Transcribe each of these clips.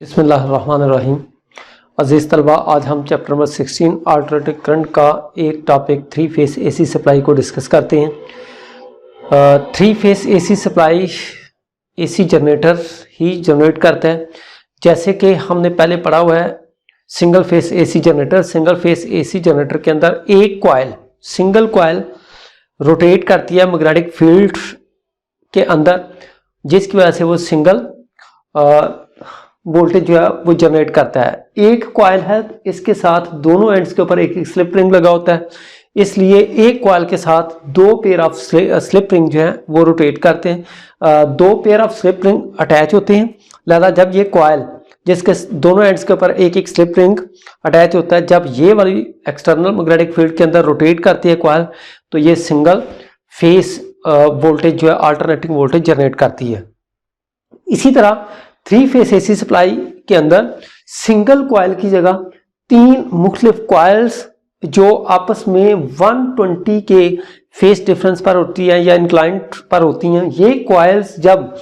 बिस्मिल्लाहिर्रहमानिर्रहीम। अज़ीज़ तलबा, आज हम चैप्टर नंबर 16 अल्टरनेटिव करंट का एक टॉपिक 3 फेस एसी सप्लाई को डिस्कस करते हैं। 3 phase AC supply AC generator ही जनरेट करता है। जैसे कि हमने पहले पढ़ा हुआ है single phase AC generator. Single phase AC generator के अंदर एक कॉइल, सिंगल कॉइल रोटेट करती है मैग्नेटिक फील्ड के अंदर, जिसकी वजह से वो सिंगल वोल्टेज जो है वो जनरेट करता है। एक कॉइल है, इसके साथ दोनों एंड्स के ऊपर एक एक स्लिप रिंग लगा होता है, इसलिए एक कॉइल के साथ दो पेयर ऑफ स्लिप रिंग जो है वो रोटेट करते हैं। दो pair of slip ring attach होते हैं, लिहाजा जब ये कॉइल जिसके दोनों एंड्स के ऊपर एक एक स्लिप रिंग अटैच होता है, जब ये वाली एक्सटर्नल मैग्नेटिक फील्ड के अंदर रोटेट करती है कॉइल, तो ये सिंगल फेस वोल्टेज जो है अल्टरनेटिंग वोल्टेज जनरेट करती है। इसी तरह 3 फेस एसी सप्लाई के अंदर सिंगल कॉइल की जगह 3 मुख्तलिफ कॉइल्स जो आपस में 120 के फेस डिफरेंस पर होती है या इंक्लाइंड पर होती हैं, ये कॉइल्स जब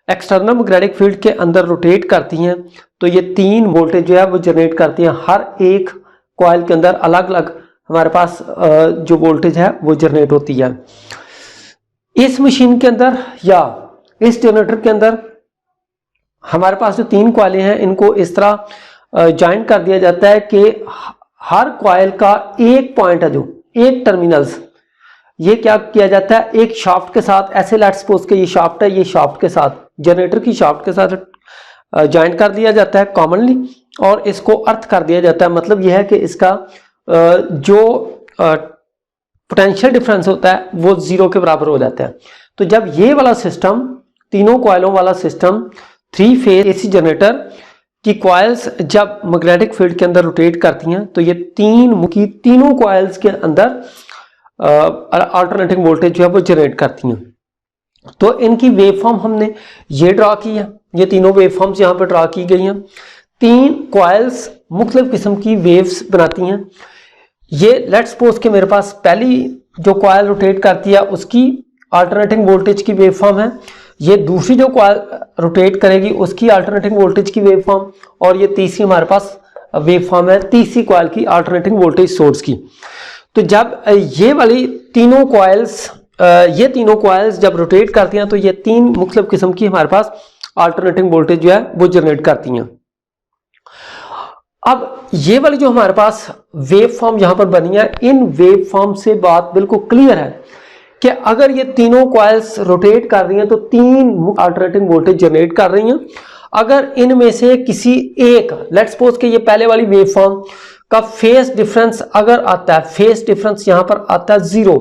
एक्सटर्नल मैग्नेटिक फील्ड के अंदर रोटेट करती हैं तो ये 3 वोल्टेज जो है वो जनरेट करती हैं। हर एक कॉइल के अंदर अलग अलग हमारे पास जो वोल्टेज है वो जनरेट होती है। इस मशीन के अंदर या इस जनरेटर के अंदर हमारे पास जो 3 कॉइलें हैं, इनको इस तरह ज्वाइंट कर दिया जाता है कि हर कॉइल का एक पॉइंट है, जो एक टर्मिनल्स, ये क्या किया जाता है एक शाफ्ट के साथ, ऐसे लेट्स सपोज के ये शाफ्ट है, ये शाफ्ट के साथ जनरेटर की शाफ्ट के साथ ज्वाइंट कर दिया जाता है कॉमनली, और इसको अर्थ कर दिया जाता है। मतलब यह है कि इसका जो पोटेंशियल डिफरेंस होता है वो 0 के बराबर हो जाता है। तो जब ये वाला सिस्टम, तीनों कॉइलों वाला सिस्टम 3 फेस एसी जनरेटर की कॉइल्स जब मैग्नेटिक फील्ड के अंदर रोटेट करती हैं तो ये तीनों कॉइल्स के अंदर अल्टरनेटिंग वोल्टेज जो है वो जनरेट करती हैं। तो इनकी वेवफॉर्म हमने ये ड्रा की है, ये तीनों वेवफॉर्म्स यहाँ पर ड्रा की गई हैं। 3 कॉइल्स मुख्तलिफ किस्म की वेव्स बनाती हैं। ये लेट्स सपोज कि मेरे पास पहली जो कॉइल रोटेट करती है उसकी अल्टरनेटिंग वोल्टेज की वेवफॉर्म है, ये दूसरी जो कॉइल रोटेट करेगी उसकी अल्टरनेटिंग वोल्टेज की वेवफॉर्म, और ये तीसरी हमारे पास वेवफॉर्म है तीसरी कॉइल की अल्टरनेटिंग वोल्टेज सोर्स की। तो जब ये वाली तीनों कॉइल्स जब रोटेट करती हैं तो ये 3 मुख्तलिफ किस्म की हमारे पास अल्टरनेटिंग वोल्टेज जो है वो जनरेट करती हैं। अब ये वाली जो हमारे पास वेवफॉर्म यहां पर बनी है, इन वेवफॉर्म से बात बिल्कुल क्लियर है कि अगर ये तीनों कॉइल्स रोटेट कर रही हैं तो 3 अल्टरनेटिंग वोल्टेज जनरेट कर रही हैं। अगर इनमें से किसी एक, लेट्स सपोज कि ये पहले वाली वेवफॉर्म का फेस डिफरेंस अगर आता है, फेस डिफरेंस यहां पर आता है 0,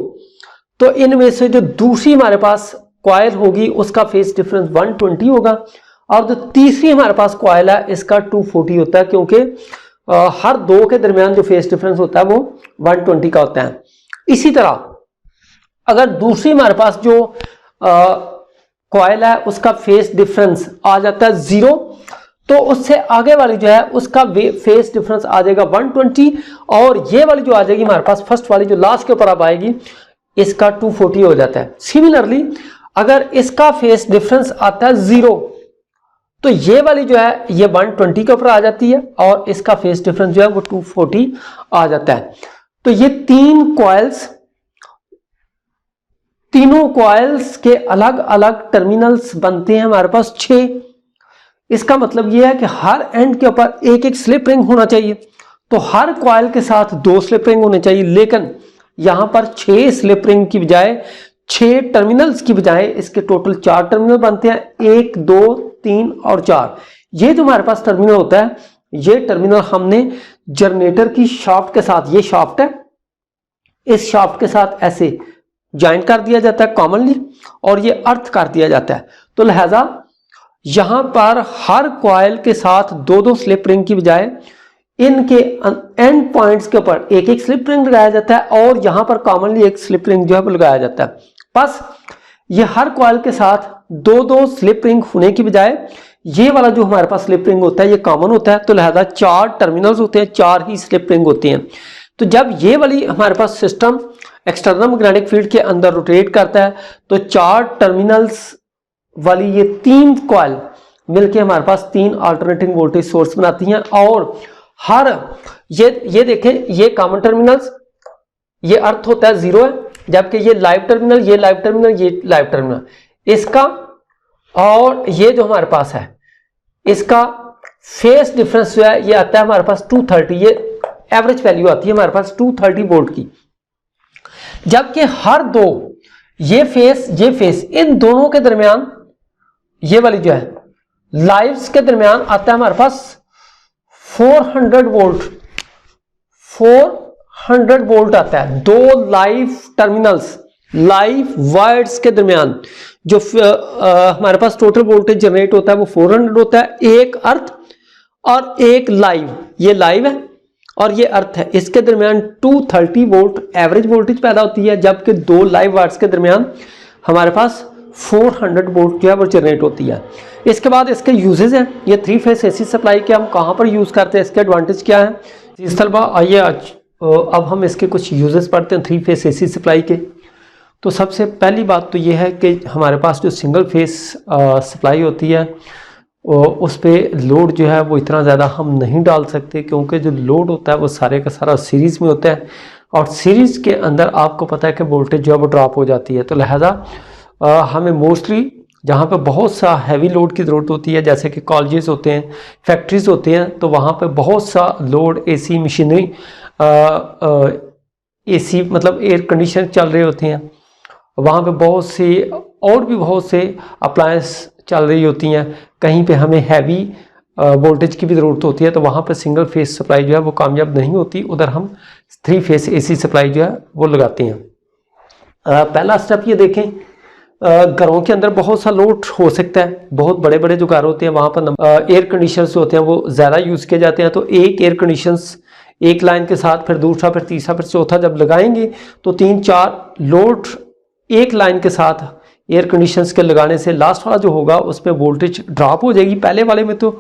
तो इनमें से जो दूसरी हमारे पास कॉइल होगी उसका फेस डिफरेंस 120 होगा, और जो तीसरी हमारे पास कॉइल है इसका 240 होता है, क्योंकि हर दो के दरमियान जो फेस डिफरेंस होता है वो 120 का होता है। इसी तरह अगर दूसरी हमारे पास जो कॉइल है उसका फेस डिफरेंस आ जाता है 0, तो उससे आगे वाली जो है उसका फेस डिफरेंस आ जाएगा 120, और ये वाली जो आ जाएगी हमारे पास फर्स्ट वाली जो लास्ट के ऊपर अब आएगी इसका 240 हो जाता है। सिमिलरली अगर इसका फेस डिफरेंस आता है 0, तो ये वाली जो है ये 120 के ऊपर आ जाती है, और इसका फेस डिफरेंस जो है वो 240 आ जाता है। तो ये तीनों कॉइल्स के अलग अलग टर्मिनल्स बनते हैं हमारे पास 6। इसका मतलब यह है कि हर एंड के ऊपर एक एक स्लिप रिंग होना चाहिए, तो हर कॉइल के साथ 2 स्लिप रिंग होने चाहिए, लेकिन यहां पर 6 स्लिप रिंग की बजाय 6 टर्मिनल्स की बजाय इसके टोटल 4 टर्मिनल बनते हैं, 1 2 3 और 4। ये जो हमारे पास टर्मिनल होता है, ये टर्मिनल हमने जनरेटर की शाफ्ट के साथ, ये शाफ्ट है, इस शाफ्ट के साथ ऐसे ज्वाइंट कर दिया जाता है कॉमनली, और ये अर्थ कर दिया जाता है। तो लिहाजा यहां पर हर कॉइल के साथ 2-2 स्लिप रिंग की बजाय इनके एंड पॉइंट्स के ऊपर एक एक स्लिप रिंग लगाया जाता है, और यहां पर कॉमनली एक स्लिप रिंग जो है लगाया जाता है। बस ये हर कॉइल के साथ 2-2 स्लिप रिंग होने की बजाय ये वाला जो हमारे पास स्लिप रिंग होता है ये कॉमन होता है, तो लिहाजा 4 टर्मिनल्स होते हैं, 4 ही स्लिप रिंग होती हैं। तो जब ये वाली हमारे पास सिस्टम एक्सटर्नल मैग्नेटिक फील्ड के अंदर रोटेट करता है तो 4 टर्मिनल्स वाली ये 3 कॉइल मिलके हमारे पास 3 अल्टरनेटिंग वोल्टेज सोर्स बनाती हैं। और हर ये देखें, ये कॉमन टर्मिनल्स, ये अर्थ होता है 0 है, जबकि ये लाइव टर्मिनल, ये लाइव टर्मिनल, ये लाइव टर्मिनल, इसका और ये जो हमारे पास है इसका फेस डिफरेंस जो है ये आता है हमारे पास 230, ये एवरेज वैल्यू आती है हमारे पास 230 वोल्ट की। जबकि हर दो ये फेस इन दोनों के दरमियान, ये वाली जो है लाइव्स के दरमियान आता है हमारे पास 400 वोल्ट आता है। दो लाइव टर्मिनल्स, लाइव वायर्स के दरमियान जो हमारे पास टोटल वोल्टेज जनरेट होता है वो 400 होता है। एक अर्थ और एक लाइव, ये लाइव है और ये अर्थ है, इसके दरमियान 230 वोल्ट एवरेज वोल्टेज पैदा होती है। जबकि दो लाइव वायर्स के दरमियान हमारे पास 400 वोल्ट जो है वो जनरेट होती है। इसके बाद इसके यूजेस हैं, ये 3 फेस एसी सप्लाई के हम कहाँ पर यूज करते हैं, इसके एडवांटेज क्या है। इस तलबा आइए आज अब हम इसके कुछ यूजेस पढ़ते हैं 3 फेस एसी सप्लाई के। तो सबसे पहली बात तो ये है कि हमारे पास जो सिंगल फेस सप्लाई होती है उस पर लोड जो है वो इतना ज़्यादा हम नहीं डाल सकते, क्योंकि जो लोड होता है वो सारे का सारा सीरीज़ में होता है और सीरीज़ के अंदर आपको पता है कि वोल्टेज जो है वो ड्रॉप हो जाती है। तो लिहाजा हमें मोस्टली जहाँ पे बहुत सा हैवी लोड की ज़रूरत होती है, जैसे कि कॉलेजेस होते हैं, फैक्ट्रीज होते हैं, तो वहाँ पे बहुत सा लोड एसी मशीनरी, एसी मतलब एयर कंडीशनर चल रहे होते हैं, वहाँ पे बहुत से और भी बहुत से अप्लायंस चल रही होती हैं। कहीं पे हमें हैवी वोल्टेज की भी ज़रूरत होती है, तो वहाँ पे सिंगल फेस सप्लाई जो है वो कामयाब नहीं होती, उधर हम 3 फेस एसी सप्लाई जो है वो लगाते हैं। पहला स्टेप ये देखें, घरों के अंदर बहुत सा लोड हो सकता है, बहुत बड़े बड़े जो घर होते हैं वहाँ पर एयर कंडीशनर्स होते हैं वो ज़्यादा यूज़ किए जाते हैं। तो एक एयर कंडीशनर्स एक लाइन के साथ, फिर दूसरा, फिर तीसरा, फिर चौथा जब लगाएंगे तो 3-4 लोड एक लाइन के साथ एयर कंडीशनर्स के लगाने से लास्ट वाला जो होगा उसमें वोल्टेज ड्रॉप हो जाएगी। पहले वाले में तो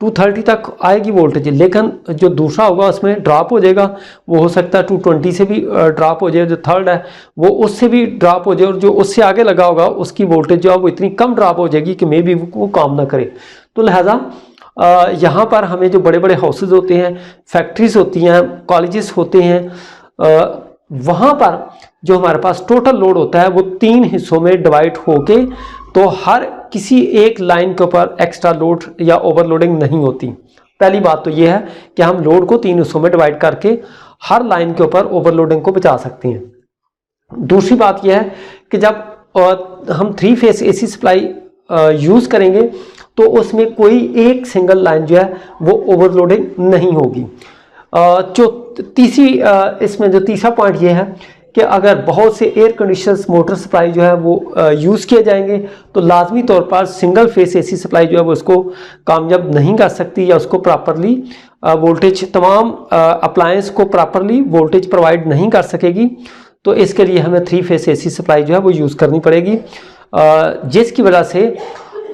230 तक आएगी वोल्टेज, लेकिन जो दूसरा होगा उसमें ड्रॉप हो जाएगा, वो हो सकता है 220 से भी ड्रॉप हो जाए, जो थर्ड है वो उससे भी ड्रॉप हो जाए, और जो उससे आगे लगा होगा उसकी वोल्टेज जो है वो इतनी कम ड्रॉप हो जाएगी कि मे बी वो काम ना करे। तो लिहाजा यहाँ पर हमें जो बड़े बड़े हाउसेज होते हैं, फैक्ट्रीज होती हैं, कॉलेजेस होते हैं, वहाँ पर जो हमारे पास टोटल लोड होता है वो 3 हिस्सों में डिवाइड होके, तो हर किसी एक लाइन के ऊपर एक्स्ट्रा लोड या ओवरलोडिंग नहीं होती। पहली बात तो ये है कि हम लोड को 3 हिस्सों में डिवाइड करके हर लाइन के ऊपर ओवरलोडिंग को बचा सकते हैं। दूसरी बात यह है कि जब हम 3 फेस एसी सप्लाई यूज़ करेंगे तो उसमें कोई एक सिंगल लाइन जो है वो ओवरलोडिंग नहीं होगी। जो इसमें जो तीसरा पॉइंट ये है कि अगर बहुत से एयर कंडीशनर्स मोटर सप्लाई जो है वो यूज़ किए जाएंगे तो लाजमी तौर पर सिंगल फेस एसी सप्लाई जो है वो उसको कामयाब नहीं कर सकती, या उसको प्रॉपरली वोल्टेज, तमाम अप्लायंस को प्रॉपरली वोल्टेज प्रोवाइड नहीं कर सकेगी। तो इसके लिए हमें 3 फेस एसी सप्लाई जो है वो यूज़ करनी पड़ेगी, जिसकी वजह से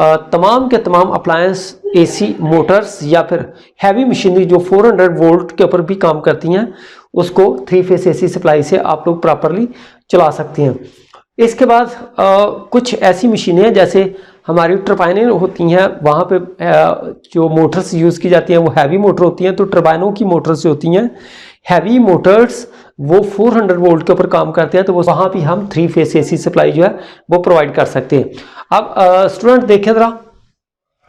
तमाम के तमाम अप्लायंस, एसी मोटर्स या फिर हैवी मशीनरी जो 400 वोल्ट के ऊपर भी काम करती हैं उसको 3 फेस एसी सप्लाई से आप लोग प्रॉपरली चला सकते हैं। इसके बाद कुछ ऐसी मशीनें हैं जैसे हमारी टर्बाइनें होती हैं, वहाँ पे जो मोटर्स यूज़ की जाती हैं वो हैवी मोटर होती हैं। तो टर्बाइनों की मोटर्स जो होती हैं हैवी मोटर्स वो 400 वोल्ट के ऊपर काम करते हैं, तो वो वहाँ भी हम 3 फेस एसी सप्लाई जो है वो प्रोवाइड कर सकते हैं। अब स्टूडेंट देखें ज़रा,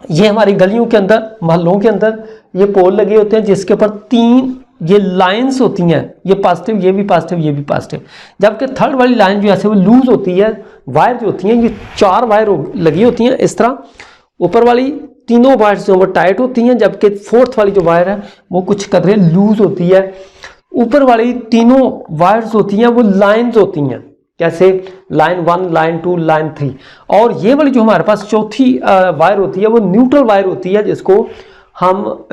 ये हमारी गलियों के अंदर, मोहल्लों के अंदर ये पोल लगे होते हैं जिसके ऊपर 3 ये लाइंस होती हैं, ये पॉजिटिव, ये भी पॉजिटिव, ये भी पॉजिटिव। जबकि थर्ड वाली लाइन जो है वो लूज होती है। वायर जो होती हैं ये 4 वायर लगी होती हैं इस तरह, ऊपर वाली तीनों वायर्स जो वो टाइट होती हैं, जबकि फोर्थ वाली जो वायर है वो कुछ कदरे लूज होती है। ऊपर वाली तीनों वायर्स होती हैं वो लाइंस होती हैं, कैसे लाइन 1, लाइन 2, लाइन 3, और ये वाली जो हमारे पास चौथी वायर होती है वो न्यूट्रल वायर होती है, जिसको हम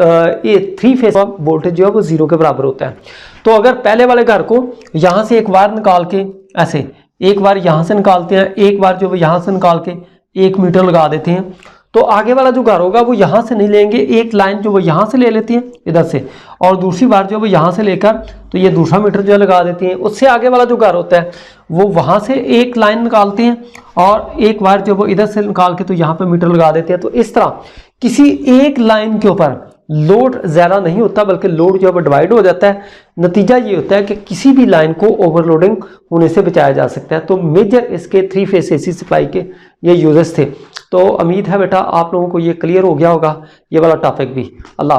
ये 3 फेस वोल्टेज जो है वो 0 के बराबर होता है। तो अगर पहले वाले घर को यहाँ से एक वायर निकाल के, ऐसे एक वायर यहाँ से निकालते हैं, एक वायर जो यहाँ से निकाल के 1 मीटर लगा देते हैं, तो आगे वाला जो घर होगा वो यहाँ से नहीं लेंगे, एक लाइन जो वो यहाँ से ले लेती है इधर से, और दूसरी बार जो वो यहाँ से लेकर तो ये दूसरा मीटर जो है लगा देती हैं। उससे आगे वाला जो घर होता है वो वहाँ से एक लाइन निकालते हैं और एक वायर जो वो इधर से निकाल के तो यहाँ पे मीटर लगा देते हैं। तो इस तरह किसी एक लाइन के ऊपर लोड ज़्यादा नहीं होता, बल्कि लोड जो है डिवाइड हो जाता है। नतीजा ये होता है कि किसी भी लाइन को ओवरलोडिंग होने से बचाया जा सकता है। तो मेजर इसके 3 फेज एसी सप्लाई के ये यूजेस थे। तो उम्मीद है बेटा आप लोगों को ये क्लियर हो गया होगा ये वाला टॉपिक भी। अल्लाह।